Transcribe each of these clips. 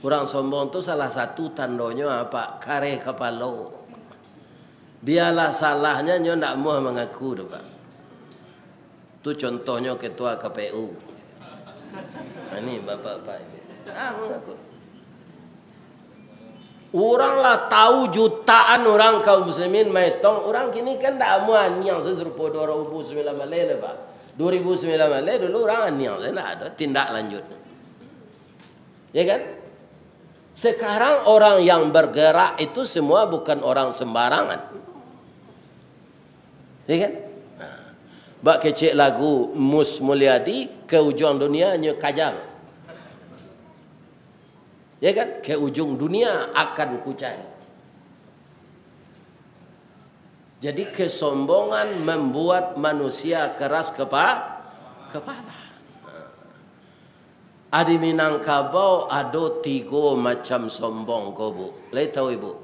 Orang sombong tu salah satu tandanya apa? Kare kepala. Biarlah salahnya nyo ndak mau mengaku tu, Pak. Tu contohnya ketua KPU. Ini bapak-bapak ini. Mengaku. Orang lah tahu jutaan orang kaum muslimin maitong. Orang kini kan ndak mau aniang serupa 2009 malai lah, Pak. 2009 malai dulu orang aniang, tidak ada tindak lanjut. Ya kan? Sekarang orang yang bergerak itu semua bukan orang sembarangan. Ya kan? Bak kecek lagu Mus Mulyadi, ke ujung dunia nya kajang. Ya kan? Ke ujung dunia akan ku cari. Jadi kesombongan membuat manusia keras kepala. Di Minangkabau ada 3 macam sombong ko, Bu. Lai tahu Ibu?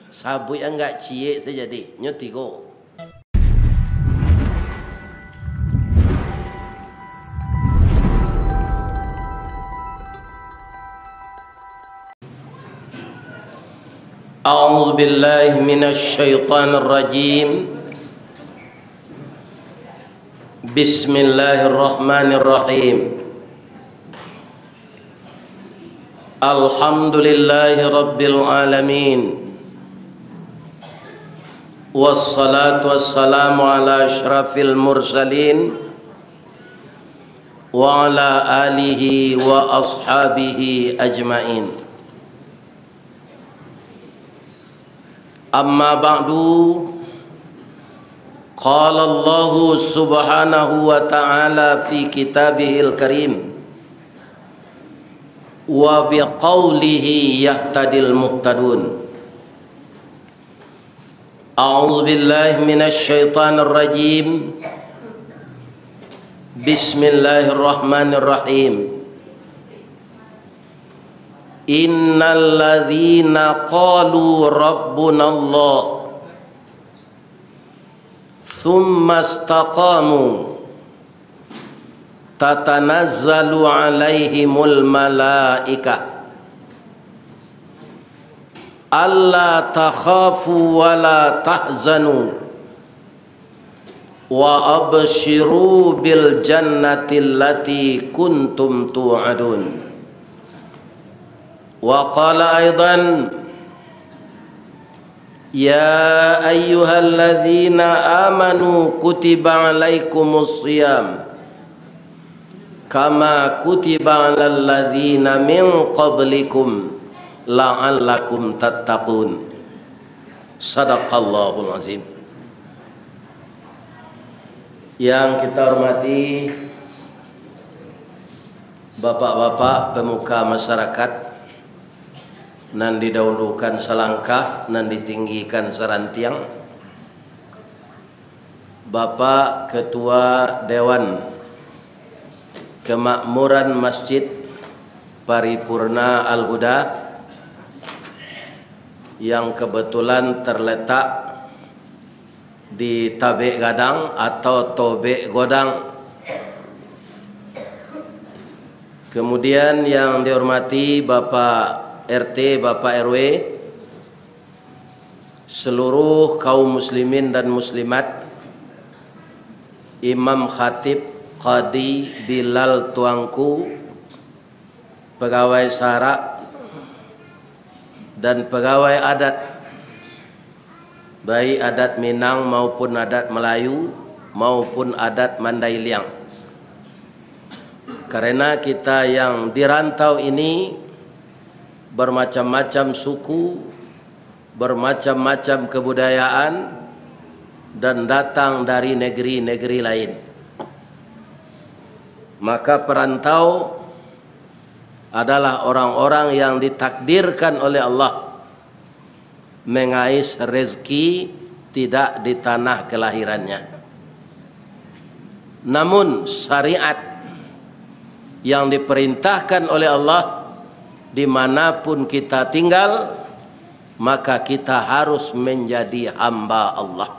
Sabu yang enggak cie saja deh, nyo 3. A'udzu billahi minasy syaithanir rajim. Bismillahirrahmanirrahim. Alhamdulillahi rabbil alamin. Wassalatu wassalamu ala asyrafil mursalin wa ala alihi wa ashabihi ajmain. Amma ba'du. Qala Allah subhanahu wa ta'ala fi kitabihil karim wa biqaulihi yahtadil muhtadun. A'udzu billahi minasy syaithanir rajim. Bismillahirrahmanirrahim. Innal ladzina qalu rabbunallah thumma istaqamu tatanazzalu alaihimul malaikah alla takhafu wa la tahzanu wa abshiru bil jannati allati kuntum tu'adun. Wa qala aidan ya ayyuhalladzina amanu kutiba alaikumus shiyam kama kutiba alal ladzina min qablikum la'allakum tattaqun. Sadaqallahul azim. Yang kita hormati bapak-bapak pemuka masyarakat, nan didahulukan selangkah, nan ditinggikan serantiang. Bapak Ketua Dewan Kemakmuran Masjid Paripurna Al-Huda yang kebetulan terletak di Tabek Gadang atau Tobek Godang. Kemudian yang dihormati Bapak RT, Bapak RW, seluruh kaum muslimin dan muslimat, imam khatib, qadi, bilal tuangku, pegawai syarak dan pegawai adat, baik adat Minang maupun adat Melayu maupun adat Mandailing. Karena kita yang dirantau ini bermacam-macam suku, bermacam-macam kebudayaan, dan datang dari negeri-negeri lain. Maka perantau adalah orang-orang yang ditakdirkan oleh Allah mengais rezeki tidak di tanah kelahirannya. Namun syariat yang diperintahkan oleh Allah, dimanapun kita tinggal, maka kita harus menjadi hamba Allah.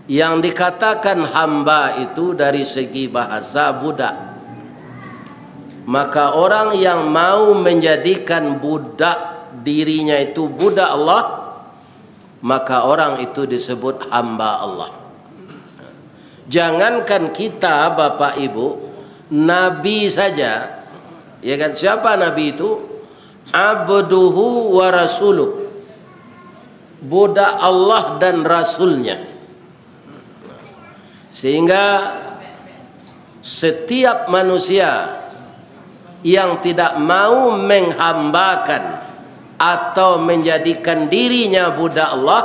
Yang dikatakan hamba itu dari segi bahasa budak. Maka orang yang mau menjadikan budak dirinya itu budak Allah, maka orang itu disebut hamba Allah. Jangankan kita Bapak Ibu, Nabi saja, ya kan, siapa Nabi itu? Abduhu wa rasuluh, budak Allah dan Rasulnya. Sehingga setiap manusia yang tidak mau menghambakan atau menjadikan dirinya budak Allah,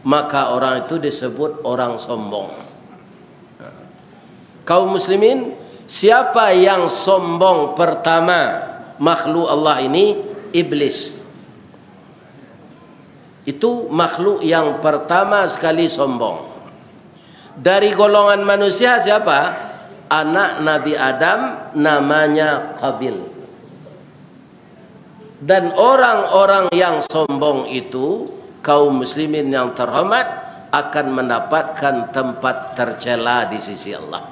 maka orang itu disebut orang sombong. Kaum muslimin, siapa yang sombong pertama makhluk Allah ini? Iblis. Itu makhluk yang pertama sekali sombong. Dari golongan manusia siapa? Anak Nabi Adam, namanya Qabil. Dan orang-orang yang sombong itu, kaum muslimin yang terhormat, akan mendapatkan tempat tercela di sisi Allah.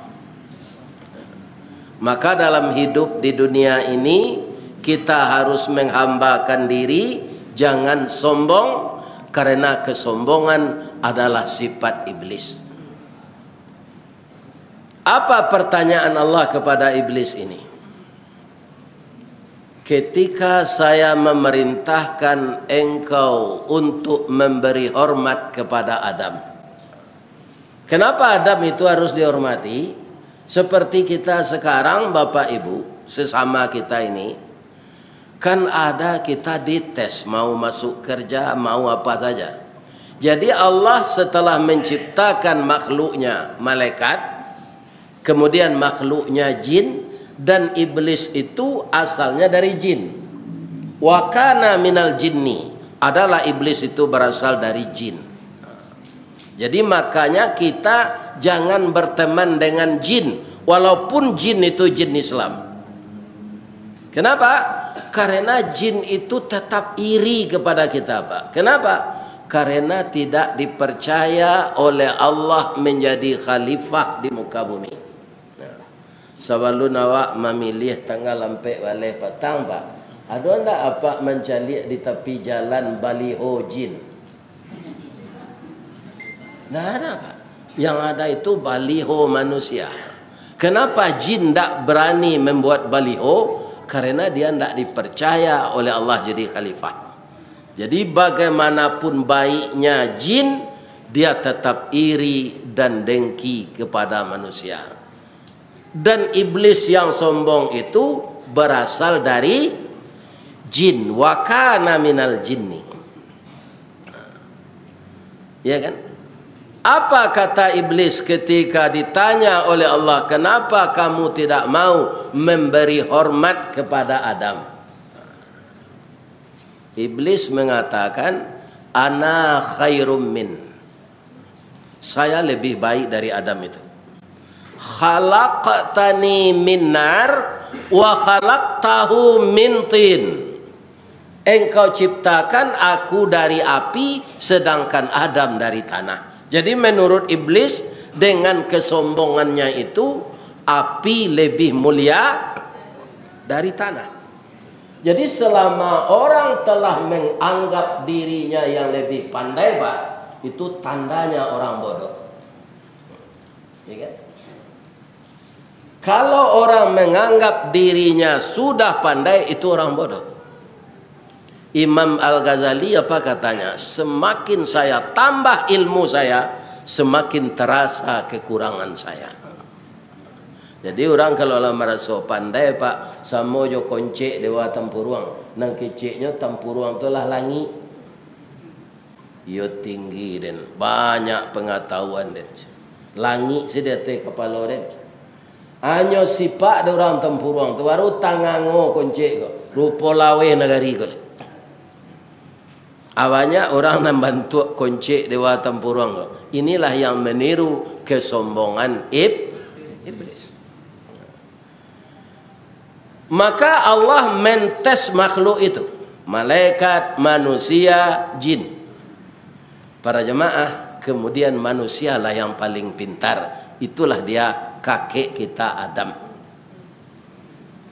Maka dalam hidup di dunia ini, kita harus menghambakan diri, jangan sombong, karena kesombongan adalah sifat iblis. Apa pertanyaan Allah kepada iblis ini? Ketika saya memerintahkan engkau untuk memberi hormat kepada Adam. Kenapa Adam itu harus dihormati? Seperti kita sekarang Bapak Ibu, sesama kita ini, kan ada kita dites mau masuk kerja, mau apa saja. Jadi Allah setelah menciptakan makhluknya malaikat, kemudian makhluknya jin, dan iblis itu asalnya dari jin. Wa kana minal jinni, adalah iblis itu berasal dari jin. Jadi makanya kita jangan berteman dengan jin, walaupun jin itu jin Islam. Kenapa? Karena jin itu tetap iri kepada kita, Pak. Kenapa? Karena tidak dipercaya oleh Allah menjadi khalifah di muka bumi. Sebelum awak memilih tanggal lampai balik petang, Pak, ada enggak apa mencalik di tepi jalan baliho jin? Tidak ada, Pak. Yang ada itu baliho manusia. Kenapa jin tidak berani membuat baliho? Karena dia tidak dipercaya oleh Allah jadi khalifah. Jadi bagaimanapun baiknya jin, dia tetap iri dan dengki kepada manusia. Dan iblis yang sombong itu berasal dari jin. Wa kana minal jinni. Ya kan? Apa kata iblis ketika ditanya oleh Allah, kenapa kamu tidak mau memberi hormat kepada Adam? Iblis mengatakan, ana khairum min. Saya lebih baik dari Adam itu. Khalaqtani min nar wa khalaqtahu min tin. Engkau ciptakan aku dari api, sedangkan Adam dari tanah. Jadi menurut iblis, dengan kesombongannya itu, api lebih mulia dari tanah. Jadi selama orang telah menganggap dirinya yang lebih pandai, Pak, itu tandanya orang bodoh. Ya kan? Kalau orang menganggap dirinya sudah pandai, itu orang bodoh. Imam Al-Ghazali apa katanya? Semakin saya tambah ilmu saya, semakin terasa kekurangan saya. Jadi orang kalau merasa pandai, Pak, sama jo koncek dewa tempuruang. Nang keceknya tempuruang tu lah langit. Yo tinggi dan banyak pengetahuan dan langit sudah te kepala dan. Hanya sifat de orang tempuruang tu baru tangango koncek ko. Rupa lawe negari ko. Awalnya orang nak bantu koncek dewa tempuruang ko. Inilah yang meniru kesombongan iblis. Maka Allah mentes makhluk itu, malaikat, manusia, jin. Para jemaah, kemudian manusialah yang paling pintar. Itulah dia kakek kita Adam.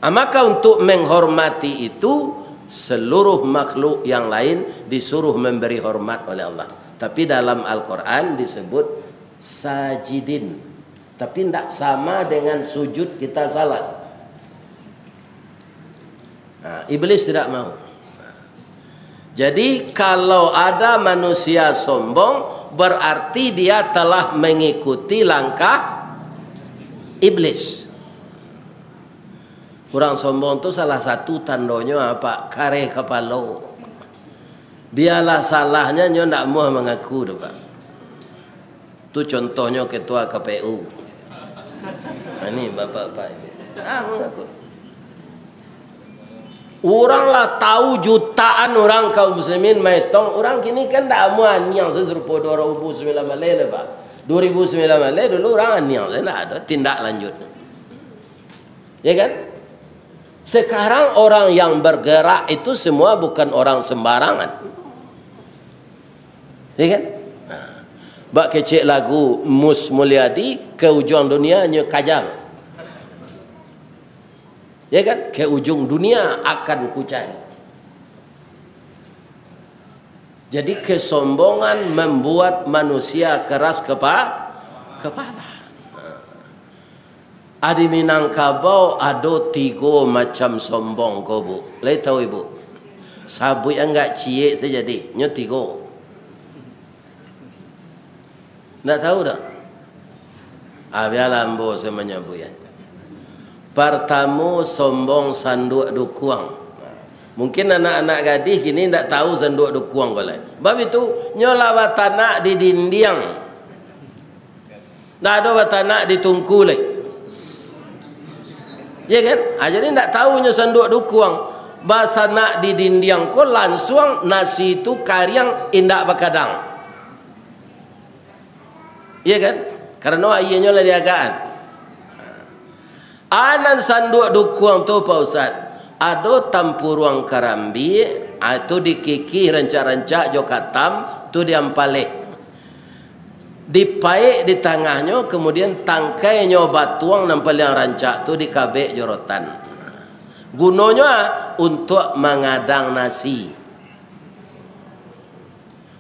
Maka untuk menghormati itu seluruh makhluk yang lain disuruh memberi hormat oleh Allah. Tapi dalam Al-Quran disebut sajidin. Tapi tidak sama dengan sujud kita salat. Iblis tidak mau. Jadi kalau ada manusia sombong, berarti dia telah mengikuti langkah iblis. Orang sombong itu salah satu tandanya apa? Kare kepala. Biarlah salahnya nyo ndak mau mengaku tu, Pak. Itu contohnya ketua KPU. Ini bapak-bapak ini. Mengaku. Orang lah tahu jutaan orang kaum muslimin maitong. Orang kini kan tak mau aniang serupa 2009 Malaysia, Pak. 2009 Malaysia dulu orang aniang, tidak ada tindak lanjut. Ya kan? Sekarang orang yang bergerak itu semua bukan orang sembarangan. Ya kan? Bak kecek lagu Mus Mulyadi, ke ujung dunia nya kajang. Ya kan? Ke ujung dunia akan ku cari. Jadi kesombongan membuat manusia keras kepala. Di Minangkabau ada 3 macam sombong kau bu. Lai tahu ibu? Sabu yang enggak cie saja deh. Nyo 3. Nak tahu dah? Biarlah ambo saya menyebut ya. Pertama sombong sanduk dukuang. Mungkin anak-anak gadis kini tidak tahu sanduk dukuang boleh. Sebab itu nyola batanak di dindiang. Tak ada batanak di tungku leh. Ya kan? Jadi tidak tahu nyo sanduk dukuang. Bahasa nak di dindiang ko langsung nasi itu karyang indak bakadang. Ya kan? Karena ayahnya lah diagaan. Anan sanduk dukuang tu Pak Ustaz. Ada tampuruang karambi, itu dikiki rancak-rancak jo katam, tu diampaleh. Dipaik di tengahnya, kemudian tangkainya batuang nampal yang rancak tu dikabek jorotan. Gunanya untuk mengadang nasi.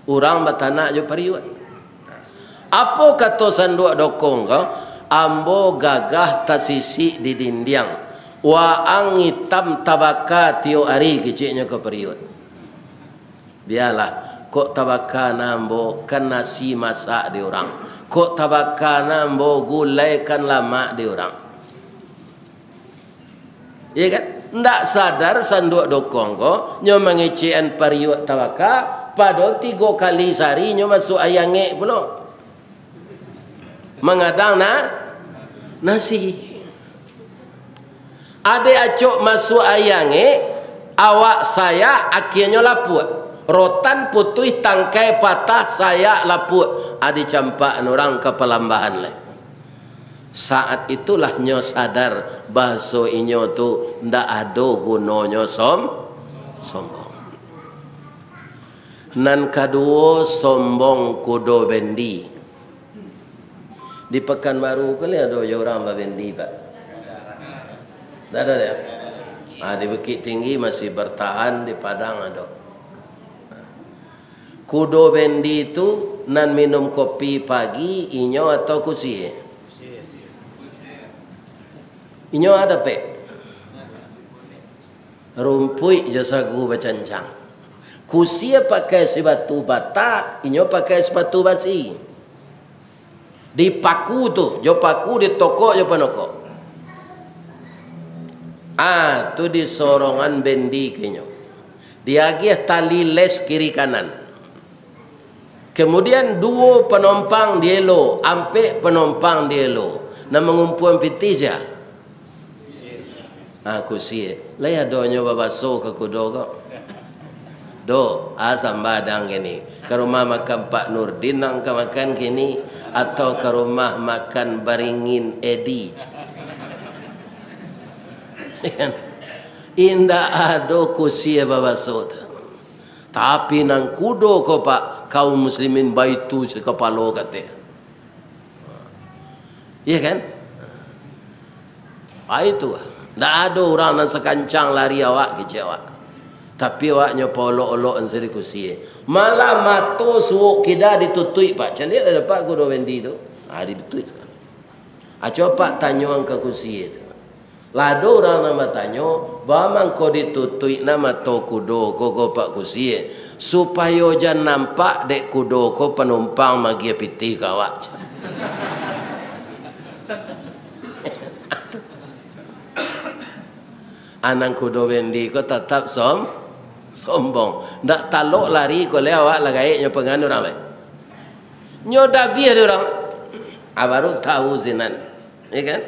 Orang batanak jo periwat. Apa kata sanduk dokong kau? Ambo gagah tasisi di dindiang. Wa angitam tabaka tio ari keciknya ke period. Biarlah kok tabaka nambo kan nasi masak di orang. Kok tabaka nambo gulai kan lama di orang. Iya kan? Ndak sadar sanduk dokong ko nyo mengician period tabaka padahal 3 kali sehari nyo masuk ayange pula. Mengadang nasi. Ada acok masuk ayange, awak saya akhirnya laput. Rotan putih tangkai patah saya laput. Ada campak orang ke pelambahan lah. Saat itulah nyo sadar bahasa inyo tu ndak ada gunanya sombong. Nan kedua sombong kudo bendi. Di Pekanbaru kali ada orang bendi Pak. Tak ada ya. Di Bukit Tinggi masih bertahan, di Padang ada. Kudo bendi itu nan minum kopi pagi inyo atau kusi? Inyo ada pe. Rumpui jasa gu bacancang. Kusi pakai sepatu bata, inyo pakai sepatu basi. Di paku tu, jo paku di toko jo panoko. Tu di sorongan bendi kenyo. Dia lagi tali les kiri kanan. Kemudian 2 penumpang dielo, ampe penumpang dielo. Nak mengumpuan pitis ya. Aku sih, laya doanya babaso ke kudo kok. Do, asam badang kini. Ke rumah makan Pak Nurdin nang ke makan kini atau ke rumah makan Baringin Edi. Indah ada kusi babaso. Tapi nang kudo ko Pak kaum muslimin baitu sekepalo kate. Iya kan? Itu Tak ada orang yang sekancang lari awak kecewa. Tapi awaknya polok-olok yang seri kursi. Malah mata suuk kita ditutui pak. Calik dah dapat kudo Wendy tu. Ditutui sekali. Coba tanya ke kursi itu. Lado orang nama tanya, bagaimana kau ditutui nama to kudo kau pak kursi supaya jangan nampak dek kudo kau penumpang magi piti kawak. Anang kudo Wendy kau tetap sombong. Tak taluk lari kau lewat lagi nyo pengan orang lain. Nyo dah biar orang. Baru tahu zinan, ya kan?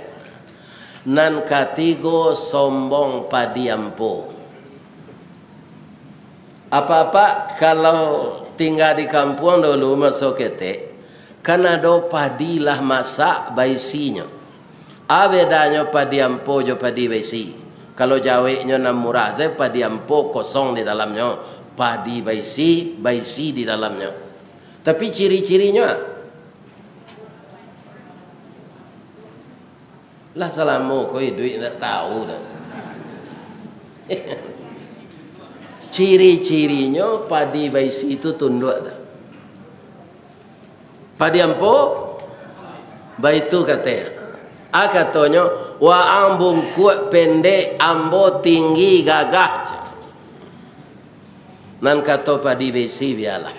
Nan katigo sombong padiampo. Apa-apa kalau tinggal di kampung dulu masuk ketek, kan ada padilah masak baisinya. Bedanya padiampo jo padi baisi. Kalau jaweknya nam murah, saya padiampo kosong di dalamnya, padi baisi di dalamnya. Tapi ciri-cirinya lah selama kau duit tak tahu dah. Ciri-cirinya padi baisi itu tunduk dah. Padi ampo baitu katanya. Katanya wa ambung kuat pendek ambo tinggi gagah. Nan kata padi baisi biarlah.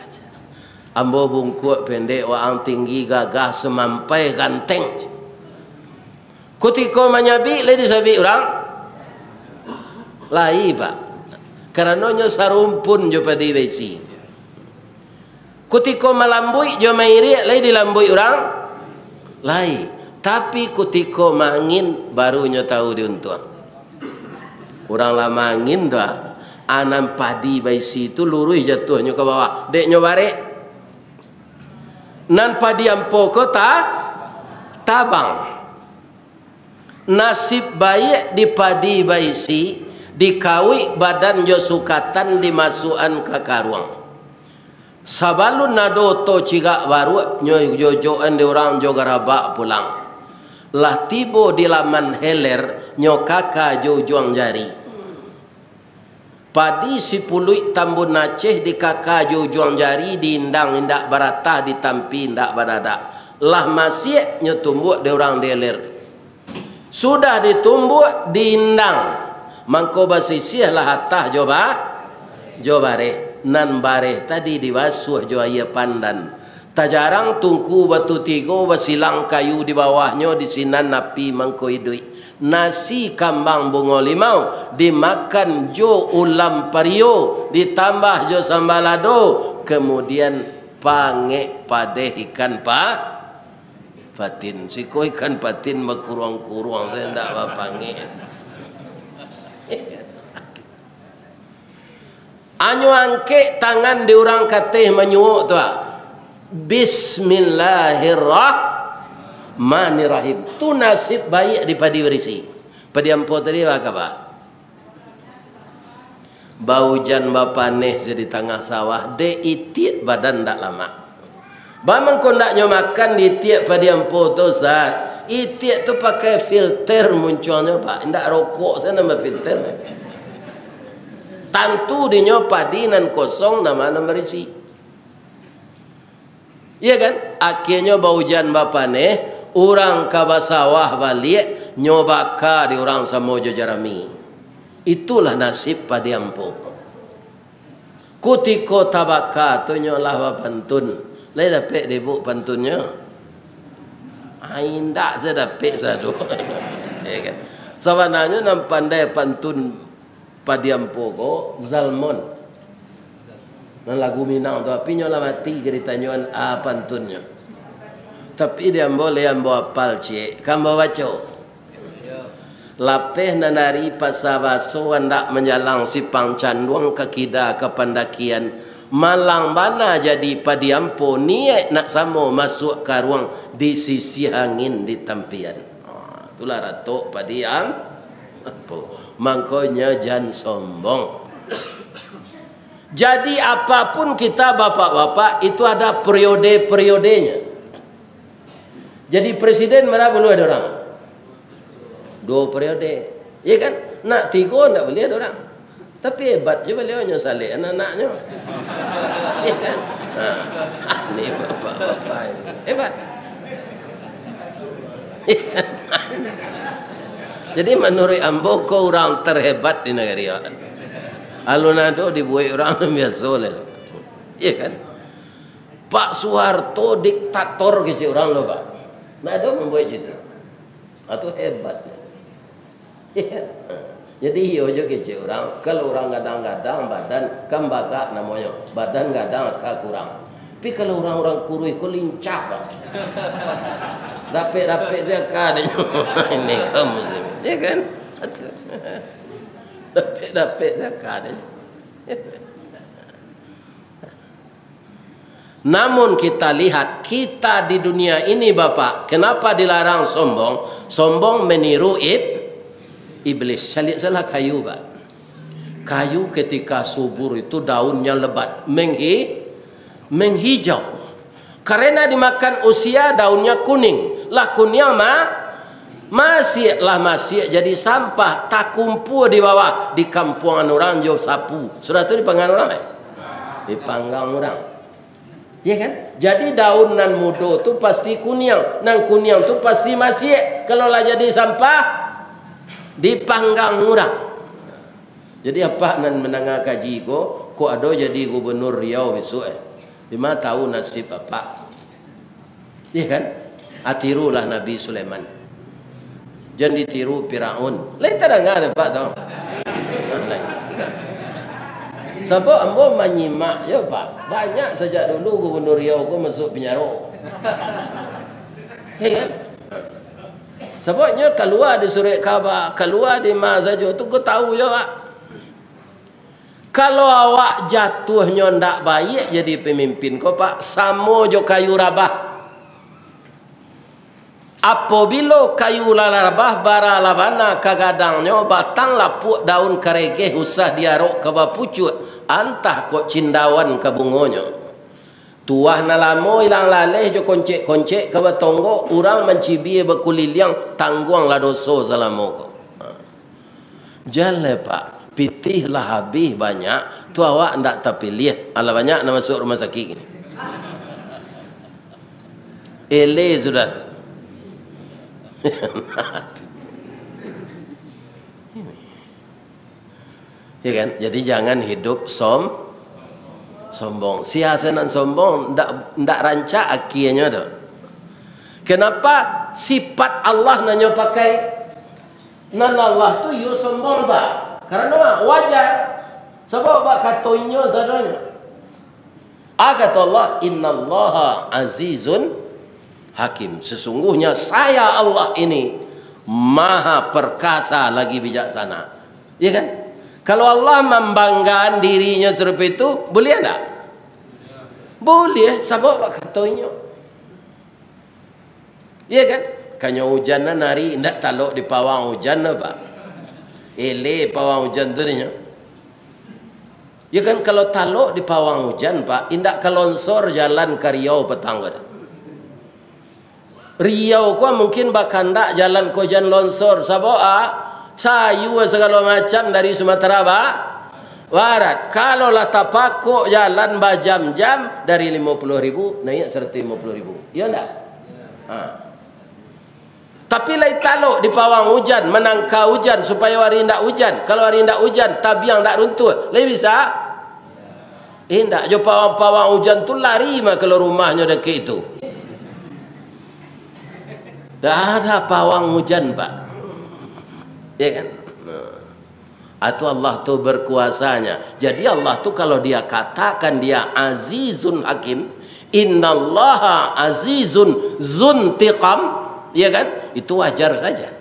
Ambo bungkuk pendek wa ang tinggi gagah semampai ganteng. Ketika menyabi, lady sabi orang lai pak. Karenanya sarumpun jo padi besi. Ketika melambui jo mairi, lady lambui orang lai. Tapi ketika mangin barunya tahu diuntung. Orang lama angin dah, anam padi besi itu lurus jatuhnya ke bawah. Dek nyobare. Nan padi ampo kota tabang. Nasib baik di padi baisi dikawi badan jo sukatan dimasukan ke karuang. Sabalun nado to cigak baru nyoy jojoan di orang jo garabak pulang. Lah tibo di laman heler nyo kaka jo juang jari. Padi si puluh tambun Aceh di kaka jo juang jari diindang indak baratah ditampi indak barada. Lah masih nyo tumbuk di orang di heler. Sudah ditumbuk diindang mangko basisih lah hatah jobare nan bare tadi diwasuh jo aya pandan tajarang tungku batu tigo basilang kayu di bawahnya di sinan napi mangko idui nasi kambang bungo limau dimakan jo ulam pario ditambah jo sambalado kemudian pange padeh ikan patin siko ikan patin berkurang-kurang saya tidak apa panggil. Anyo angke tangan di orang kateh menyuuk tu. Bismillahirrahmanirrahim. Tu nasib baik di padi berisi. Padi ampo tadi apa? Bau jan bapaneh di tengah sawah de itit badan tak lama. Bamang kau naknya makan di tiap padi ampo tu Ustaz. Itiak tu pakai filter munculnya pak. Tidak rokok saya nama filter. Tantu dinyo padi nan kosong nama berisi. Iya kan? Akhirnya bau jan bapane orang kabasawah balik nyobaka di orang Samojo Jarami. Itulah nasib padi ampo. Kutiko tabaka tu nyolah pantun. Lai dapat debuk pantunnya. Indak saya dapat satu. Ya kan? Sebenarnya nam pandai pantun padi ampo ko Zalmon. Nan lagu Minang tu api nyola mati ceritanya pantunnya. Tapi dia boleh ambo apal cik. Kamu baca. Lapeh nanari pasabaso hendak menjalang sipang canduang kekida ke pendakian. Malang mana jadi padi ampo niat nak samo masuk ke ruang di sisi angin di tampian. Itulah ratok padi ampo. Makanya jangan sombong. Jadi apapun kita bapak-bapak itu ada periode-periodenya. Jadi presiden mana perlu ada orang? 2 periode. Ya kan? Nak 3 tak boleh ada orang. Tapi hebat je beliaunya salih anak-anaknya. Ya kan? Ini bapak-bapak ini. Hebat. Ya kan? Jadi menurut ambo kau orang terhebat di negara. Alunado dibuat orang biasa lah. Ya kan? Pak Soeharto diktator kecil orang loh Pak. Nah ada membuat itu. Atau hebat. Ya. Jadi iyo je kecil orang. Kalau orang gadang-gadang badan kan bagak namanya. Badan gadang agak kurang. Tapi kalau orang-orang kurui kau lincah Pak. Dapet-dapet zakat ini kamu. Ya kan? Dapet zakat. Namun kita lihat kita di dunia ini Bapak, kenapa dilarang sombong? Sombong meniru iblis. Salah kayu Pak. Kayu ketika subur itu daunnya lebat, menghijau. Karena dimakan usia daunnya kuning. Lah kuningnya masih jadi sampah, tak kumpul di bawah. Di kampungan orang jauh sapu. Sudah itu dipanggang orang dipanggang orang. Ya kan? Jadi daun nan muda tu pasti kuning, nan kuning tu pasti masih. Kalau lah jadi sampah dipanggang orang. Jadi apa nan menangah kaji ko ada jadi gubernur Riau besok 5 tahun nasib apa? Ya kan? Atirulah Nabi Sulaiman. Jangan ditiru Firaun. Lain tak ada Pak tahu. Sebab ambo menyimak ya Pak. Banyak sejak dulu Gubernur Riau ko masuk penjara. Ya kan? Sebabnya keluar di Surat Khabar, keluar di Mazajo tu kau tahu ya Pak. Kalau awak jatuhnya ndak baik jadi pemimpin kau Pak, samo jo kayu rabah. Apabila kayu larabah bara labana kagadangnya batang lapuk daun karege usah diarok ke bapucut antah kok cindawan ke bungonya tuah nalamo ilang laleh jo koncek-koncek ke batonggo urang mencibi bekuliliang tangguang la doso salamoko. Jale Pak pitih lah habis banyak tu awak ndak terpilih ala banyak nak masuk rumah sakit ni. Ele sudah tu. Ya kan? Jadi jangan hidup sombong. Siasanan sombong ndak rancak akhirnya tu. Kenapa sifat Allah nanya pakai nan Allah tu yo sombong Pak? Karena wajar. Sebab Pak katoinyo sadanya. Kata Allah, innallaha azizun Hakim. Sesungguhnya saya Allah ini maha perkasa lagi bijaksana. Ya kan? Kalau Allah membanggakan dirinya seperti itu, boleh tak? Boleh. Sebab katanya. Ya kan? Kanya hujan nari, tidak taluk di pawang hujan Pak. Ele pawang hujan tu nya. Ya kan? Kalau taluk di pawang hujan Pak, indak kelonsor jalan ke Riau petang. Riau ko mungkin bahkan tak jalan ko jan lonsor saboa sayu segala macam dari Sumatera Barat. Kalau lah tapako jalan berjam-jam dari 50.000 naik 150.000. Ya enggak? Tapi lai taluk di pawang hujan menangka hujan supaya hari ndak hujan. Kalau hari ndak hujan tabiang ndak runtuh. Lai bisa? Ndak jo pawang hujan tu lari mah kalau rumahnya dekat itu. Dah ada pawang hujan Pak. Ya kan? Atau Allah tu berkuasanya. Jadi Allah tu kalau dia katakan dia azizun hakim, innallaha azizun zuntiqam, ya kan? Itu wajar saja.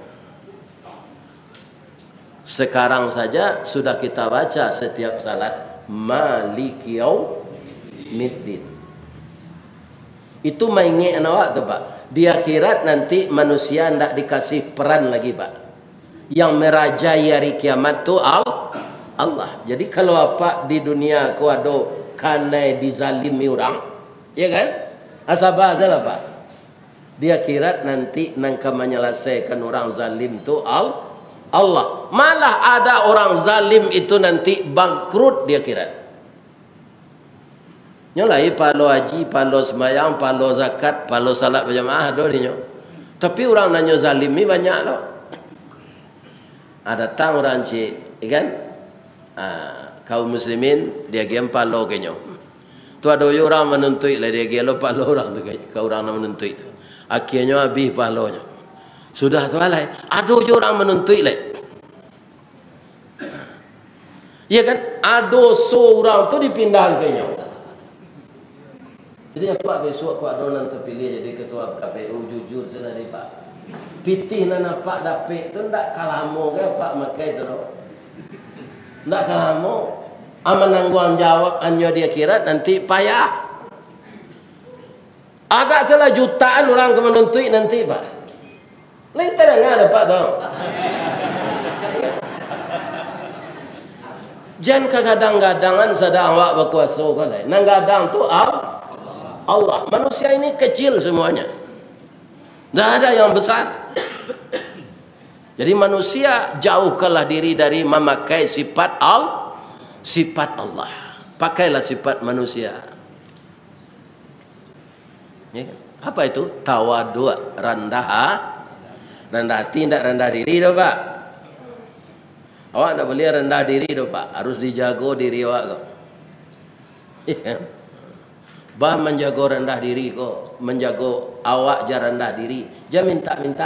Sekarang saja sudah kita baca setiap salat Maliki Yaumiddin. Itu mainnya awak tu Pak. Di akhirat nanti manusia tidak dikasih peran lagi Pak. Yang merajai hari kiamat tu Allah. Jadi kalau apa di dunia kau ada karena dizalimi orang, ya kan? Asabah salah Pak. Di akhirat nanti nangka menyelesaikan orang zalim tu Allah. Malah ada orang zalim itu nanti bangkrut di akhirat. Nyolai palo haji, palo semayang, palo zakat, palo salat berjamaah ada dia. Tapi orang nanya zalim ni banyak loh. Ada datang orang cik, kan? Kaum muslimin dia game palo kenyo. Tu ada orang menuntut lah dia gelo palo orang tu ke orang nak menuntut tu. Akhirnya habis palonya. Sudah tu alai, ada orang menuntut lah. Ya kan? Ada seorang tu dipindah kenyo. Jadi apa besok Pak Donan terpilih jadi ketua KPU jujur sana ni Pak. Pitih na nampak dapik tu ndak kalamo ke Pak makai tu. Ndak kalamo. Menanggung jawab anyo dia kira nanti payah. Agak salah jutaan orang ke menuntut nanti Pak. Lain tak ada Pak dong. Jangan kadang-kadangan sedang awak berkuasa kau lain. Nang gadang tu Allah. Manusia ini kecil semuanya. Tak ada yang besar. Jadi manusia jauhkanlah diri dari memakai sifat Allah. Pakailah sifat manusia. Ya, apa itu? Tawadu, rendah hati, tidak rendah diri dah Pak. Awak tak boleh rendah diri dah Pak. Harus dijaga diri awak kau. Ya. Bah menjaga rendah diri kau, menjaga awak jangan rendah diri. Jangan minta-minta.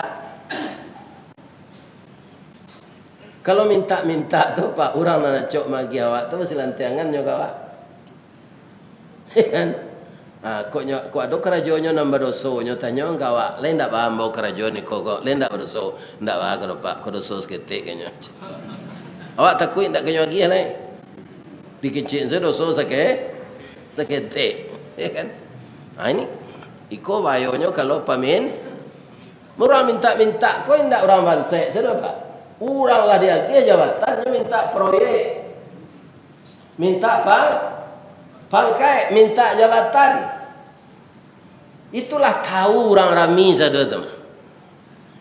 Kalau minta-minta tu Pak, orang nak cok magi awak tu mesti lantiangan juga Pak. Kan? Kok ada kerajanya nombor doso, nyo tanya engkau awak, lain tak paham bawa kerajaan ni kok, lain tak berdoso, tak paham kalau Pak, kok doso seketik kanya. Awak takut tak kanya lagi lah. Dikencing saya doso seketik. Ya kan? Ini iko bayonyo kalau pamin orang minta-minta kau indak orang bansai sudah Pak. Orang lah dia jabatan minta proyek. Minta pangkai, minta jabatan. Itulah tahu orang rami saudara teman.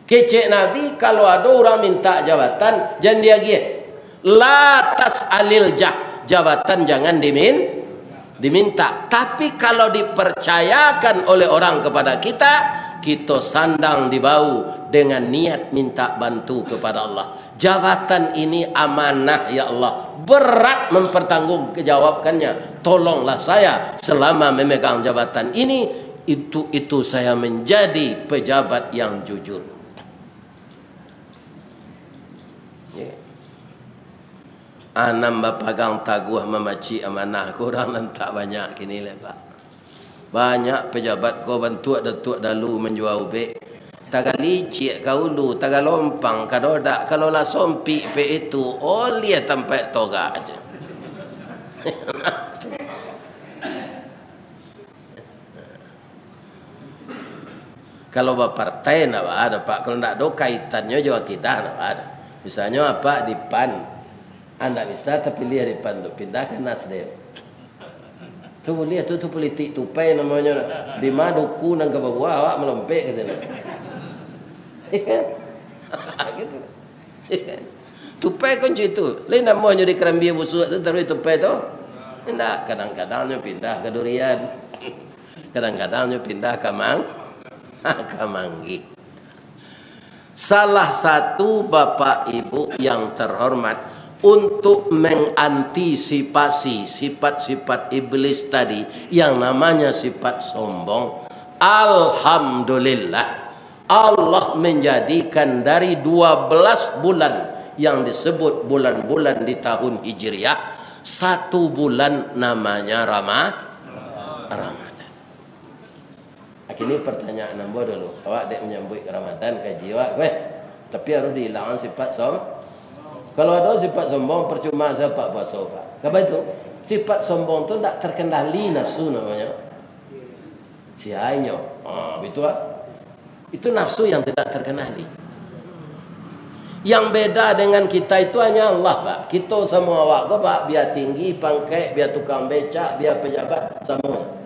Kecek Nabi kalau ada orang minta jabatan jangan dia gih. La tas'alil jabatan jangan diminta. Tapi kalau dipercayakan oleh orang kepada kita, kita sandang di bau dengan niat minta bantu kepada Allah. Jabatan ini amanah ya Allah. Berat mempertanggungjawabkannya. Tolonglah saya selama memegang jabatan ini. Itu saya menjadi pejabat yang jujur. Anam bapagang taguh memaci amanah kurang lentak banyak kini le Pak. Banyak pejabat kau bantu datuk dalu menjual ubek. Taga licik kau lu, taga lompang kadodak kalau lah sompi pe itu, oh lihat tempat toga aja. Kalau partai nak ada Pak, kalau nak ada kaitannya juga kita nak ada. Misalnya apa di PAN, anda bisa terpilih di PAN untuk pindah ke Nasdem. Tu boleh tu politik tupai namanya. Di mana duku nang ke bawah awak melompek ke sana. Gitu. Tupai kunci itu. Lain namanya di kerambi busuk tu taruh tupai tu. Tidak, kadang-kadangnya pindah ke durian. Kadang-kadangnya pindah ke manggi. Salah satu Bapak Ibu yang terhormat untuk mengantisipasi sifat-sifat iblis tadi yang namanya sifat sombong, alhamdulillah Allah menjadikan dari 12 bulan yang disebut bulan-bulan di tahun Hijriah, satu bulan namanya Ramadan. Ini pertanyaan nombor dulu. Awak dek menyambut Ramadan kaji awak gue. Tapi harus dihilangkan sifat sombong. Kalau ada sifat sombong percuma siapa puasa Pak. Kenapa itu? Sifat sombong itu tidak terkendali nafsu namanya. Siainya. Betul Pak. Itu nafsu yang tidak terkendali. Yang beda dengan kita itu hanya Allah Pak. Kita semua awak Pak, biar tinggi, pangkai, biar tukang becak, biar pejabat, semua.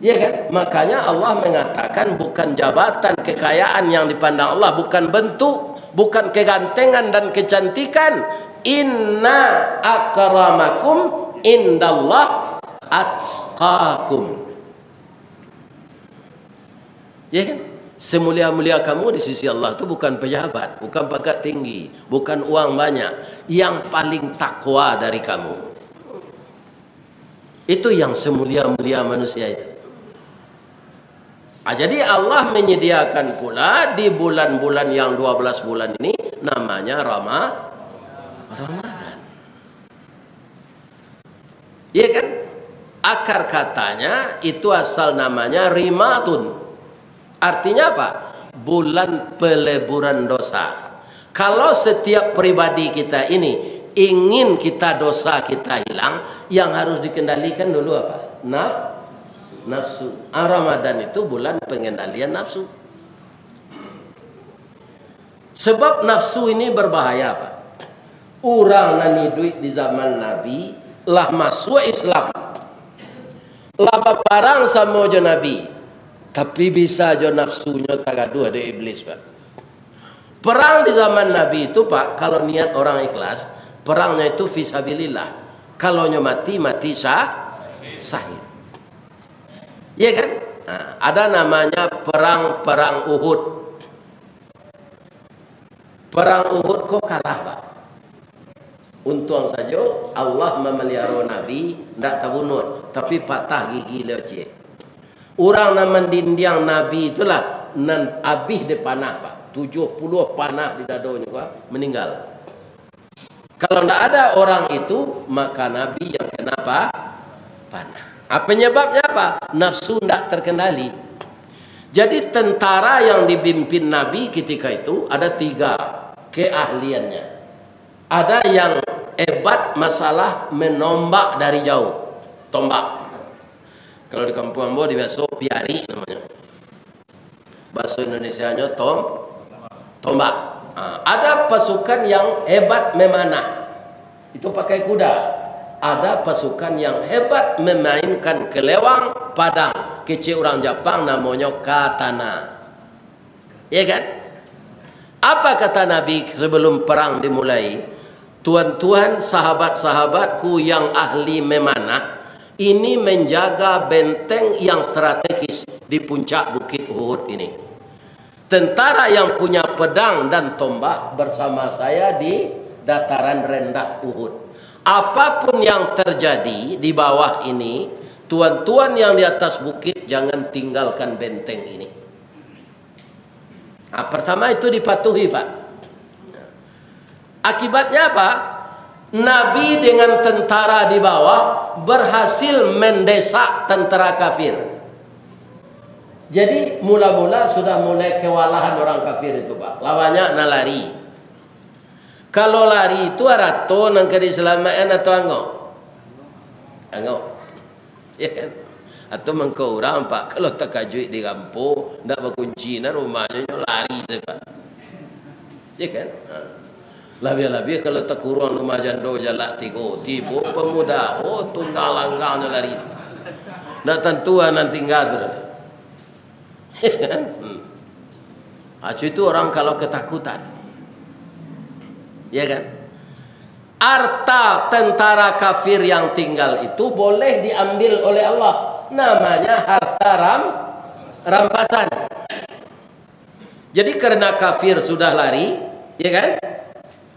Ya kan? Makanya Allah mengatakan bukan jabatan, kekayaan yang dipandang Allah, bukan bentuk, bukan kegantengan dan kecantikan. Inna akramakum indallah atqakum. Ya kan? Semulia-mulia kamu di sisi Allah itu bukan pejabat, bukan pangkat tinggi, bukan uang banyak. Yang paling takwa dari kamu. Itu yang semulia-mulia manusia itu. Jadi Allah menyediakan pula di bulan-bulan yang 12 bulan ini namanya Ramadan. Iya kan? Akar katanya itu asal namanya Rimatun. Artinya apa? Bulan peleburan dosa. Kalau setiap pribadi kita ini ingin kita dosa kita hilang, yang harus dikendalikan dulu apa? Nafsu. Ramadan itu bulan pengendalian nafsu. Sebab nafsu ini berbahaya apa? Orang nani duit di zaman Nabi lah masuk Islam. Lah barang sama jo Nabi. Tapi bisa jo nafsunya tagaduh ada iblis, Pak. Perang di zaman Nabi itu, Pak, kalau niat orang ikhlas, perangnya itu fisabilillah. Kalau mati syahid. Iya kan? Nah, ada namanya perang Uhud. Perang Uhud kok kalah, Pak? Untung saja Allah memelihara Nabi tidak terbunuh, tapi patah gigi leceh. Orang nama dindiang Nabi itulah nan habis de panah, Pak. 70 panah di dadonya, Pak, meninggal. Kalau tidak ada orang itu, maka Nabi yang kenapa? Panah. Penyebabnya apa? Nafsu tidak terkendali. Jadi tentara yang dipimpin Nabi ketika itu ada 3 keahliannya. Ada yang hebat masalah menombak dari jauh, tombak. Kalau di kampung Ambo di bahasa piari namanya. Bahasa Indonesianya tombak. Ada pasukan yang hebat memanah. Itu pakai kuda. Ada pasukan yang hebat memainkan kelewang padang. Kecil orang Jepang namanya katana. Iya kan? Apa kata Nabi sebelum perang dimulai? Tuan-tuan, sahabat-sahabatku yang ahli memanah, ini menjaga benteng yang strategis di puncak Bukit Uhud ini. Tentara yang punya pedang dan tombak bersama saya di dataran rendah Uhud. Apapun yang terjadi di bawah ini, tuan-tuan yang di atas bukit jangan tinggalkan benteng ini. Pertama itu dipatuhi, Pak. Akibatnya apa? Nabi dengan tentara di bawah berhasil mendesak tentara kafir. Jadi mula-mula sudah mulai kewalahan orang kafir itu, Pak. Lawannya na lari. Kalau lari itu arato nang kediselamaan atau anggo. Ya kan? Atau mengkau orang, Pak, kalau tak kajuit di kampung, ndak berkunci na rumahnya lari je, Pak. Ya kan? Lebih-lebih kalau tak kurang rumah jando jalak tigo tibo pemuda tunggal langgangnya lari. Ndak tentuan nanti tinggal. Itu orang kalau ketakutan. Ya kan? Harta tentara kafir yang tinggal itu boleh diambil oleh Allah. Namanya harta rampasan. Jadi karena kafir sudah lari, ya kan?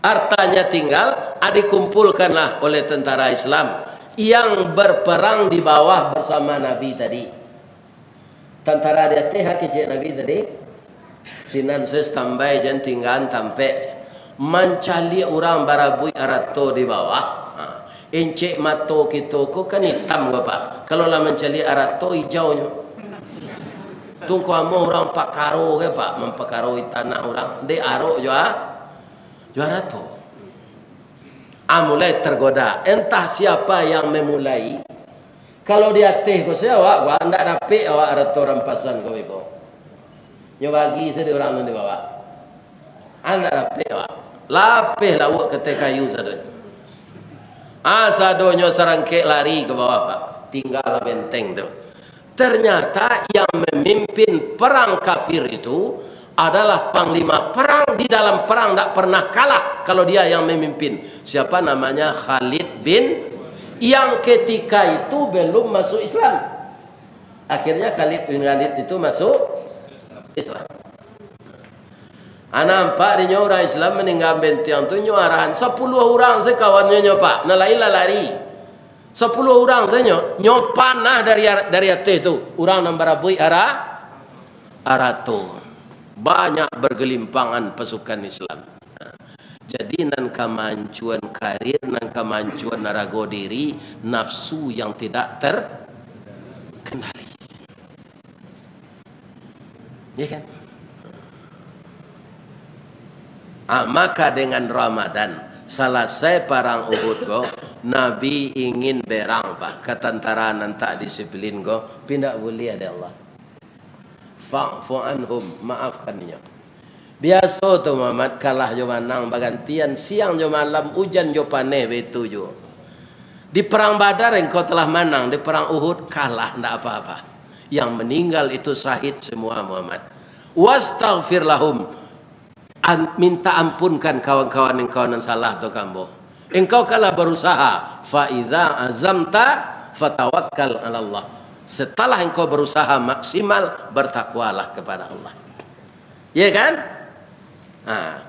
Hartanya tinggal, dikumpulkanlah oleh tentara Islam yang berperang di bawah bersama Nabi tadi. Tentara dia kecil Nabi tadi, sinan ses tambai jan tinggal tampe mencali orang barabui arato di bawah. Encik mato kita ko kan hitam gua, Pak. Kalau lah mencali arato hijaunya. Tunggu amo orang pakaro ke, Pak, mempakaroi tanah orang. De aro juara tu. Mulai tergoda. Entah siapa yang memulai. Kalau dia teh ko saya awak ndak dapat awak arato rampasan ko iko. Nyo bagi saya orang di bawah. Anda dapat awak. Lapeh lawak ke kayu sadon. Sadonyo serangkek lari ke bawah, Pak. Tinggal benteng tu. Ternyata yang memimpin perang kafir itu adalah panglima perang. Di dalam perang tidak pernah kalah kalau dia yang memimpin. Siapa namanya? Khalid bin, yang ketika itu belum masuk Islam. Akhirnya Khalid bin Walid itu masuk Islam. Nampak dia orang Islam meninggal bentiang tu nyuarahan 10 orang sekawannya nyopak nalailah lari 10 orang saja nyopanah dari atas tu orang nambarabui arah tu banyak bergelimpangan pasukan Islam. Jadi nan kemancuan karir, nan kemancuan narago diri, nafsu yang tidak terkendali. Ya kan? Maka dengan Ramadan selesai perang Uhud go, Nabi ingin berang pak ketentaraan tak disiplin go, pindah boleh ada Allah. Fa'fu anhum, maafkannya. Biasa tu Muhammad kalah jo manang bagantian siang jo malam hujan jo paneh betu jo. Di perang Badar engkau telah menang, di perang Uhud kalah ndak apa-apa. Yang meninggal itu syahid semua Muhammad. Wastaghfir lahum. Minta ampunkan kawan-kawan engkau yang salah tu kambo. Engkau kalah berusaha, fa idza azamta fatawakkal 'ala Allah. Setelah engkau berusaha maksimal, bertakwalah kepada Allah. Ya kan?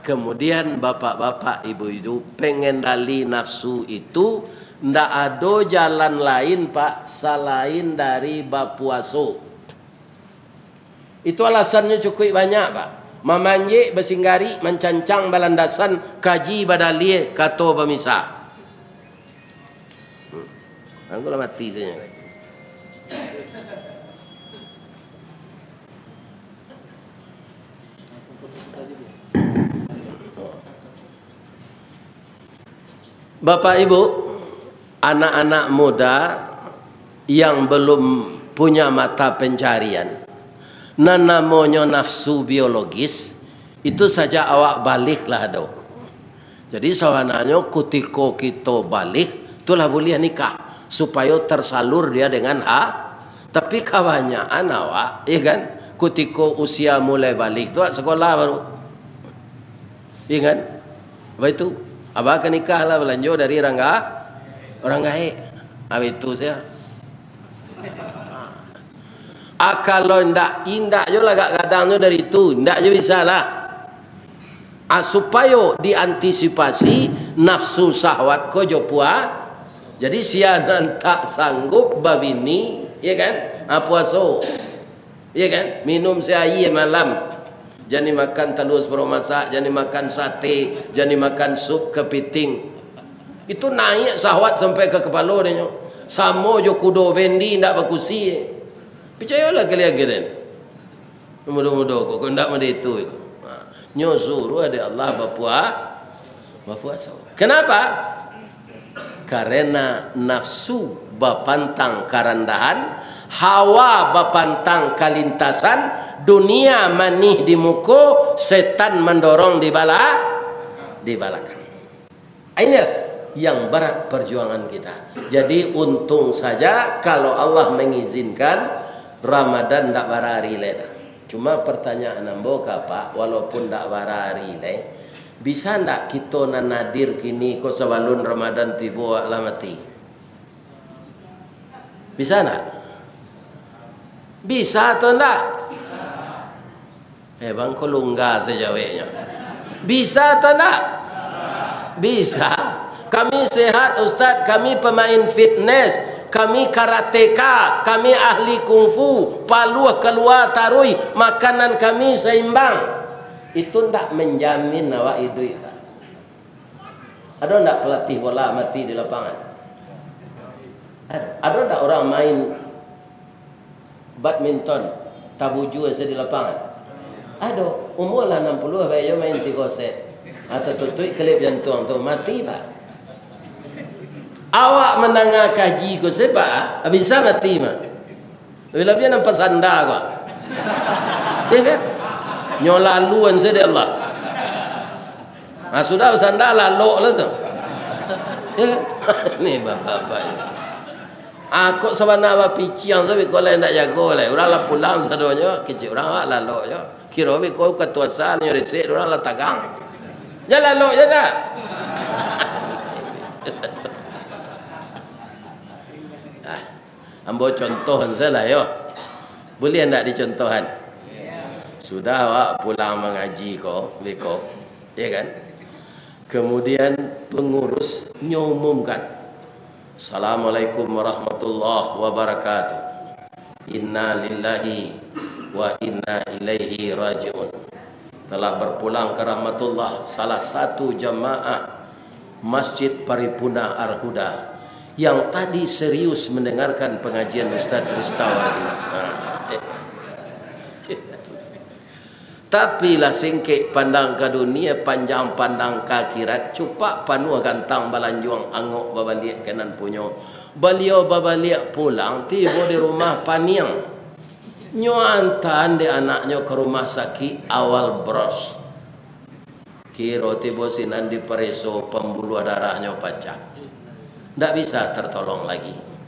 Kemudian bapak-bapak, ibu-ibu, pengendali nafsu itu ndak ada jalan lain pak selain dari bapuaso. Itu alasannya cukup banyak pak. Mamanje bersinggari mencancang balandasan kaji badalie kato bamisa. Aku lah mati saja. Bapak Ibu, anak-anak muda yang belum punya mata pencarian, namanya nafsu biologis, itu saja awak baliklah do. Jadi sawananya ketika kita balik, itulah boleh nikah supaya tersalur dia dengan hak. Tapi kebanyakan awak, ya kan, ketika usia mulai balik tu sekolah baru, ya kan, apa itu? Abah akan nikah lah belanja dari orang gaib. Apa itu saya? Kalau indak juga kadang-kadang dari itu, indak juga bisa lah. Supaya diantisipasi nafsu syahwat ko jopua. Jadi sianan tak sanggup babini, ya kan? Puasa, ya kan? Minum air malam. Jangan makan telur sebelum masak, jangan makan sate, jangan makan sup kepiting. Itu naik syahwat sampai ke kepala dia. Sama jo kudo bendi ndak bakusi. Percayalah kalian. Mudah-mudah kok ndak mende itu. Nyo suruh ada Allah bapuasa. Kenapa? Karena nafsu bapantang karandahan, hawa bapantang kalintasan, dunia manih di muka, setan mendorong di belakang. Ini yang berat perjuangan kita. Jadi untung saja kalau Allah mengizinkan Ramadan tak barari leda. Cuma pertanyaan ambo Pak, walaupun tak barari le, bisa ndak kita nadir kini ko sebelum Ramadan tiba lah mati? Bisa ndak? Bisa atau ndak? Bang ko lungga sejawabnya. Bisa atau ndak? Bisa. Kami sehat Ustaz, kami pemain fitness, kami karateka, kami ahli kungfu, paluh keluar tarui, makanan kami seimbang. Itu tidak menjamin awak hidup. Ada tidak pelatih bola mati di lapangan? Ada tidak orang main badminton tabuju di lapangan? Ada. Umur lah 60 bayo main 3 set. Atau tutup kelip jantung tu mati pak. Awak mendengar kaji ko sebab bisa mati mah. Lebih nampak sandar kok. Ya kan? Nyolaluan sedek Allah. Sudah bersandar lalu lah tu. Ya kan? Ni bapak-bapak. Aku sebenarnya apa piciang tapi kalau nak jaga lah. Orang lah pulang sadonya kecil orang awak lalu je. Kira kau ketua sah ni resek orang lah tagang. Jalan lo jalan. Ambo contohan salah yo. Boleh ndak dicontohan? Sudah awak pulang mengaji beko, ya kan? Kemudian pengurus nyumumkan, Assalamualaikum warahmatullahi wabarakatuh. Inna lillahi wa inna ilaihi raji'un. Telah berpulang ke rahmatullah salah satu jamaah Masjid Paripurna Al-Huda yang tadi serius mendengarkan pengajian Ustaz Ristawardi. Tapi lah singkik pandang ke dunia, panjang pandang ke akhirat, cupak panua gantang balanjuang angok babaliak kanan punyo. Beliau babaliak pulang, tiba di rumah paniang. Nyo antan di anaknya ke rumah sakit awal bros. Kiro tiba sinan di pereso pembuluh darahnya pecah. Tak bisa tertolong lagi.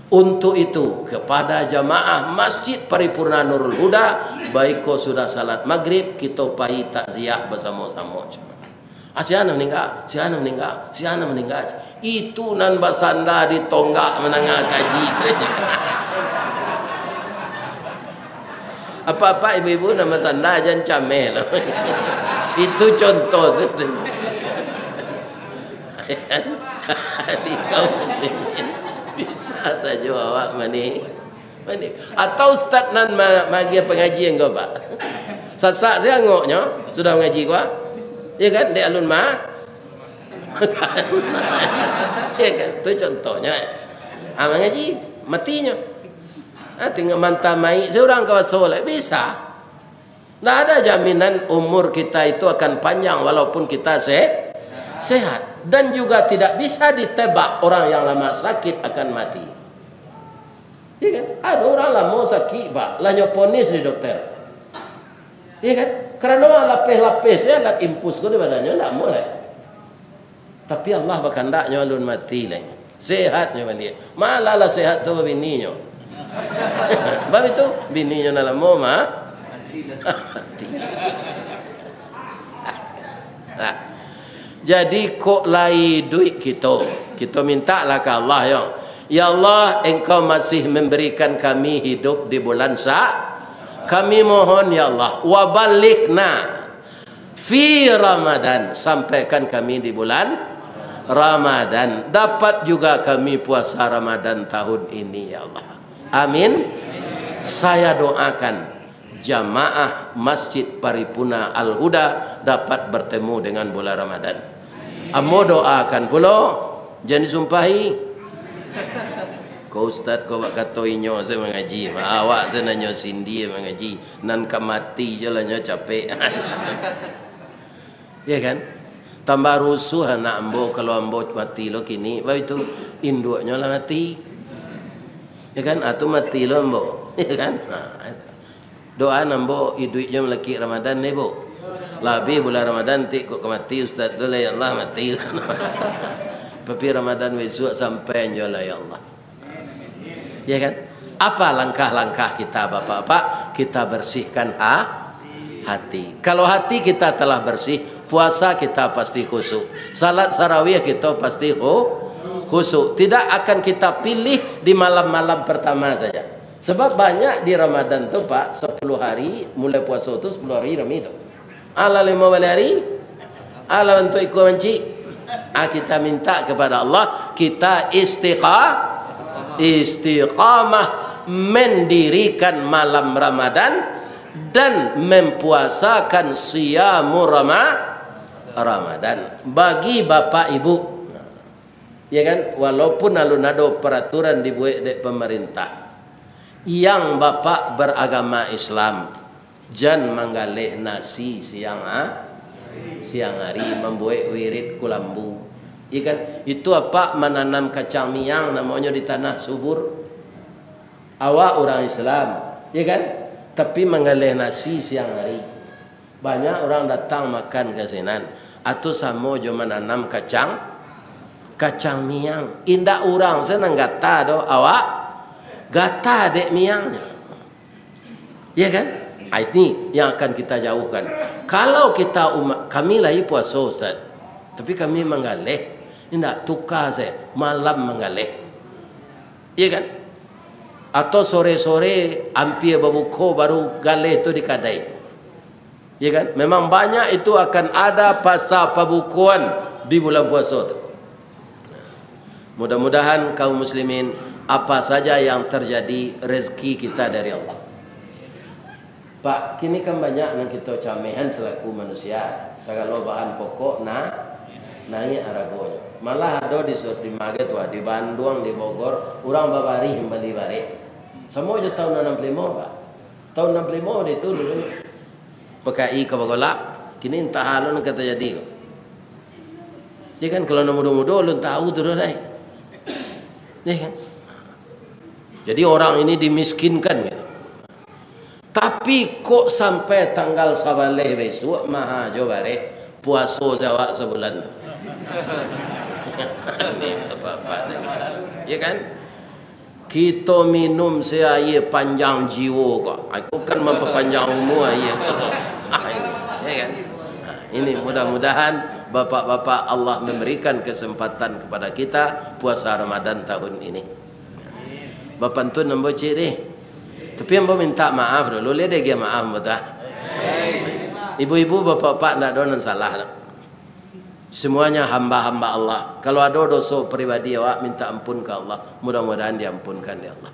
Untuk itu kepada jamaah Masjid Paripurna Nurul Huda, baik kau sudah salat maghrib, kita pai takziah bersama-sama. Siana meninggal, siana meninggal, siana meninggal. Itu nan basanda di tonggak menengah kaji kerja. Apa-apa ibu-ibu nama sanda jangan camel. Itu contoh sebenarnya. Jadi kau bisa saja awak mani. Atau ustaz nan magi pengajian kau pak. Sasak saya ngoknya sudah mengaji kau. Ya kan di alun mak. Ya kan itu contohnya. Mengaji matinya. Tinggal mantap mai seorang kawan soleh bisa. Tidak ada jaminan umur kita itu akan panjang walaupun kita sehat. Dan juga tidak bisa ditebak orang yang lama sakit akan mati. Ya kan? Ada orang lama sakit, pak, lah nyoponis di dokter. Ya kan? Karena orang lapis-lapis, ya, nak impus ko di badannya, tak boleh. Tapi Allah berkandaknya alun mati lah. Sehatnya dia. Malah lah sehat tu bininya. Bab itu bininya dalam moma mati. Jadi kok lai duit kita minta lah ke Allah ya Allah engkau masih memberikan kami hidup di bulan kami mohon ya Allah wabalighna fi Ramadan, sampaikan kami di bulan Ramadan, dapat juga kami puasa Ramadan tahun ini ya Allah, amin. Saya doakan jamaah Masjid Paripurna Al-Huda dapat bertemu dengan bulan Ramadan. Amo doakan pula, jangan disumpahi. Kau ustaz kau kata inyo saya mengaji, awak saya nanya sindi mengaji, nan kamati je lah nyo capek. Ya kan? Tambah rusuh anak ambo kalau ambo mati lo kini, baik itu induknya lah mati. Ya kan? Atau mati lo ambo, ya kan? Doa nambo iduitnya melaki Ramadan ni bu. Labi bulan Ramadan ti kok mati ustaz tu lah ya Allah mati. Tapi Ramadan besok sampai nyola ya Allah. Ya kan? Apa langkah-langkah kita Bapak-bapak? Kita bersihkan hati. Kalau hati kita telah bersih, puasa kita pasti khusyuk. Salat sarawih kita pasti khusyuk. Tidak akan kita pilih di malam-malam pertama saja. Sebab banyak di Ramadan tu Pak, 10 hari mulai puasa tu 10 hari Ramadan tu. Ala 5 hari, ala untuk ikut menci. Kita minta kepada Allah, kita istiqamah mendirikan malam Ramadan dan mempuasakan siyamu Ramadan bagi bapak ibu. Ya kan, walaupun alun ada peraturan dibuat oleh pemerintah. Yang bapak beragama Islam jangan menggalih nasi siang hari membuat wirid kulambu. Ikan itu apa menanam kacang miang namanya di tanah subur. Awak orang Islam, ya kan? Tapi menggalih nasi siang hari. Banyak orang datang makan ke sinan atau samo jo menanam kacang miang. Indah orang senang gata do awak gata dek miangnya. Ya kan? Ini yang akan kita jauhkan. Kalau kita kami lagi puasa Ustaz, tapi kami menggalih, tidak tukar saya malam menggalih, iya kan? Atau sore-sore hampir berbuka baru galih itu di kedai, iya kan? Memang banyak itu akan ada pasar pembukuan di bulan puasa itu. Mudah-mudahan kaum muslimin, apa saja yang terjadi rezeki kita dari Allah. Pak, kini kan banyak yang kita camehan selaku manusia. Segala bahan pokok naik aragonya. Malah ada di Mage tuh, di Bandung, di Bogor, orang babari beli bare. Semua je tahun 65, Pak. Tahun 65 itu dulu PKI ke Bogolak. Kini entah halun kata jadi. Dia kan kalau muda-muda lu tahu tu dah. Ya kan? Jadi orang ini dimiskinkan gitu. Tapi kok sampai tanggal 11 besok maha jo bare puasa Jawa sebulan. Ini apa-apa. Ya kan? Kita minum air panjang jiwa kok. Aku kan memperpanjang umur ya. Ya kan? Ini mudah-mudahan bapak-bapak Allah memberikan kesempatan kepada kita puasa Ramadan tahun ini. Bapak tu nombor cik ni. Tapi yang minta maaf dulu, lihat dia maaf betul. Ibu-ibu, bapak-bapak tidak ada yang salah. Semuanya hamba-hamba Allah. Kalau ada dosa pribadi awak minta ampun ke Allah, mudah-mudahan diampunkan ya Allah.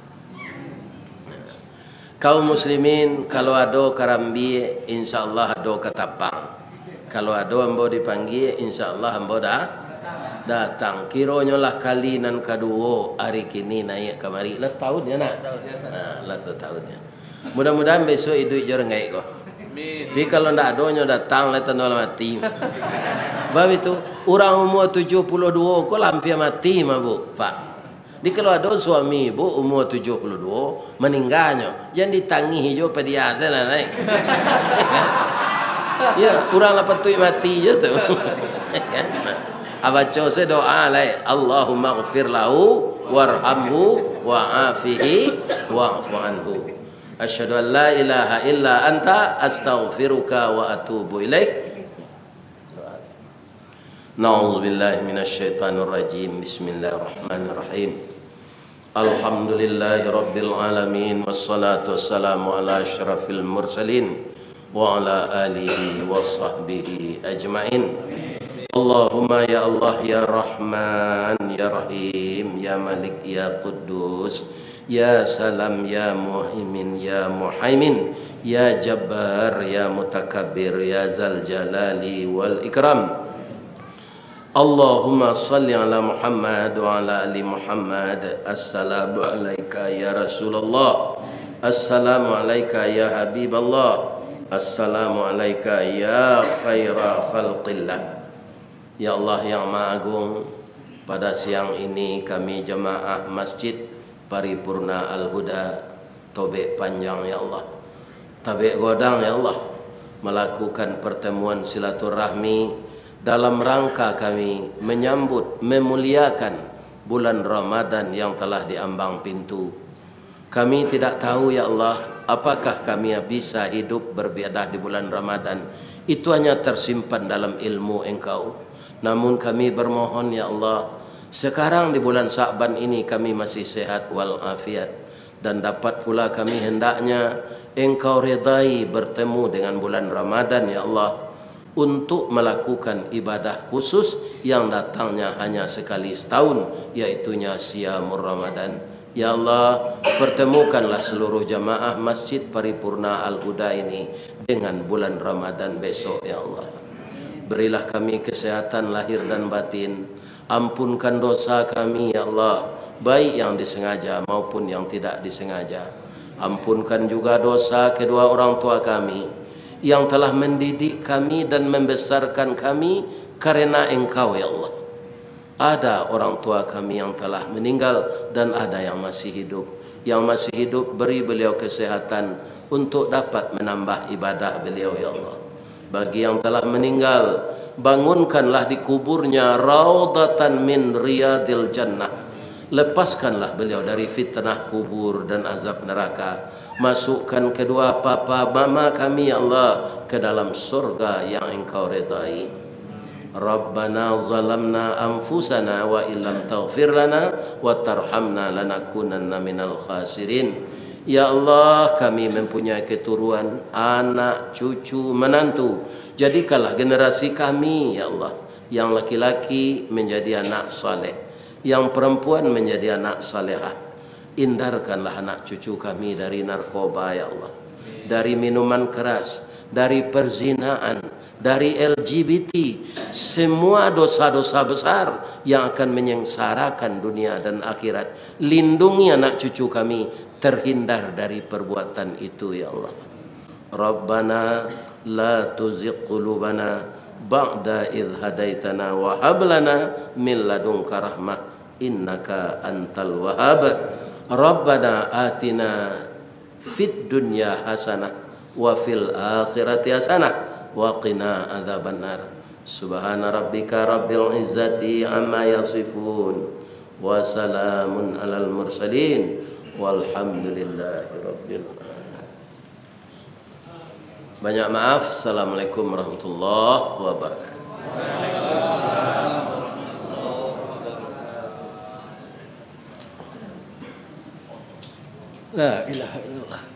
Kaum muslimin, kalau ada karambi, insya Allah ada ketapang. Kalau ada hamba dipanggil, insya Allah hamba datang. Kiranya lah kali nan kedua hari kini naik kemari. Last tahun ya nak? Last tahun ya. Mudah-mudahan besok hidup jorang gaik kok. Tapi kalau ndak adanya datang lah tanda mati. Sebab itu orang umur 72 kok lampir mati mah bu, Pak. Di kalau ada suami bu umur 72 meninggalnya, jangan ditangi hijau pedia lah naik. Ya, orang lah patut mati je tu. Abaca saya doa lai Allahumma ghfir lahu warhamhu wa'afihi wa'fu anhu. Asyhadu an la ilaha illa anta astaghfiruka wa atubu ilaik. Na'udzu billahi minasy syaithanir rajim. Bismillahirrahmanirrahim. Alhamdulillahi rabbil alamin wassalatu wassalamu ala asyrafil mursalin wa ala alihi wa sahbihi ajma'in. Allahumma ya Allah ya Rahman ya Rahim ya Malik ya Quddus ya Salam ya Muhaimin ya Muhaimin ya Jabbar ya Mutakabbir ya Zal Jalali wal Ikram. Allahumma salli ala Muhammad wa ala ali Muhammad. Assalamu alayka ya Rasulullah. Assalamu alayka ya Habiballah. Assalamu alayka ya khaira khalqillah. Ya Allah yang Maha Agung, pada siang ini kami jemaah Masjid Paripurna Al-Huda Tobek Panjang ya Allah, Tabek Godang ya Allah, melakukan pertemuan silaturahmi dalam rangka kami menyambut memuliakan bulan Ramadan yang telah diambang pintu. Kami tidak tahu ya Allah, apakah kami bisa hidup beribadah di bulan Ramadan. Itu hanya tersimpan dalam ilmu Engkau. Namun kami bermohon ya Allah, sekarang di bulan Sa'ban ini kami masih sehat walafiat, dan dapat pula kami hendaknya Engkau redai bertemu dengan bulan Ramadan ya Allah, untuk melakukan ibadah khusus yang datangnya hanya sekali setahun, yaitunya Siyamur Ramadan. Ya Allah, pertemukanlah seluruh jamaah Masjid Paripurna Al-Huda ini dengan bulan Ramadan besok ya Allah. Berilah kami kesehatan lahir dan batin. Ampunkan dosa kami ya Allah, baik yang disengaja maupun yang tidak disengaja. Ampunkan juga dosa kedua orang tua kami yang telah mendidik kami dan membesarkan kami karena Engkau ya Allah. Ada orang tua kami yang telah meninggal dan ada yang masih hidup. Yang masih hidup, beri beliau kesehatan untuk dapat menambah ibadah beliau ya Allah. Bagi yang telah meninggal, bangunkanlah di kuburnya raudatan min riyadil jannah. Lepaskanlah beliau dari fitnah kubur dan azab neraka. Masukkan kedua papa mama kami ya Allah ke dalam surga yang Engkau redai. Rabbana zalamna anfusana wa illam taghfir lana wa tarhamna lanakunanna minal khasirin. Ya Allah, kami mempunyai keturunan, anak, cucu, menantu. Jadikanlah generasi kami, ya Allah, yang laki-laki menjadi anak saleh, yang perempuan menjadi anak salehah. Hindarkanlah anak cucu kami dari narkoba, ya Allah, dari minuman keras, dari perzinaan, dari LGBT, semua dosa-dosa besar yang akan menyengsarakan dunia dan akhirat. Lindungi anak cucu kami terhindar dari perbuatan itu, ya Allah. Rabbana la tuzigh qulubana ba'da idh hadaitana wa hab lana min ladunka rahmah innaka antal wahhab. Rabbana atina fid dunya hasanah wa fil akhirati hasanah wa qina adzabannar. Subhana rabbika rabbil izzati amma yasifun wa salamun alal mursalin walhamdulillahi rabbil alamin. Banyak maaf. Assalamualaikum warahmatullahi wabarakatuh. La ilaha illallah.